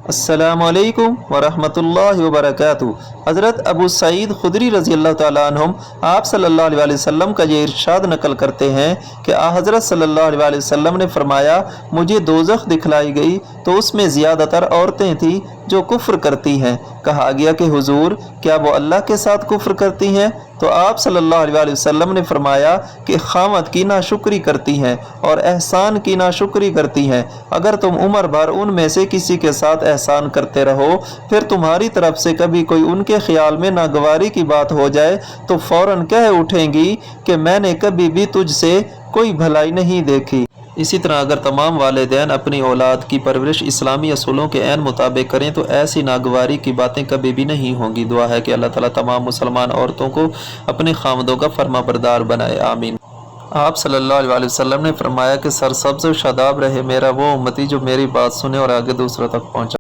अस्सलामु अलैकुम वरहमतुल्लाहि वबरकातुहू। हज़रत अबू सईद खुदरी रज़ी अल्लाह ताला अन्हुम आप सल्लल्लाहु अलैहि वसल्लम का ये इरशाद नकल करते हैं कि हज़रत सल्लल्लाहु अलैहि वसल्लम ने फरमाया, मुझे दोज़ख दिखलाई गई तो उसमें ज़्यादातर औरतें थीं जो कुफ्र करती हैं। कहा गया कि हुजूर, क्या वो अल्लाह के साथ कुफ्र करती हैं? तो आप सल्लल्लाहु अलैहि वसल्लम ने फरमाया कि खामद की नाशुक्री करती हैं और एहसान की नाशुक्री करती हैं। अगर तुम उम्र भर उनमें से किसी के साथ एहसान करते रहो, फिर तुम्हारी तरफ से कभी कोई उनके ख्याल में नागवारी की बात हो जाए तो फौरन कह उठेंगी कि मैंने कभी भी तुझसे कोई भलाई नहीं देखी। इसी तरह अगर तमाम वालिदैन अपनी औलाद की परवरिश इस्लामी असूलों के ऐन मुताबिक करें तो ऐसी नागवारी की बातें कभी भी नहीं होंगी। दुआ है कि अल्लाह ताला तमाम मुसलमान औरतों को अपने खामदों का फर्माबरदार बनाए, आमीन। आप सल्लल्लाहु अलैहि वसल्लम ने फरमाया कि सरसब्ज़ व शादाब रहे मेरा वो उम्मती जो मेरी बात सुने और आगे दूसरों तक पहुँचा।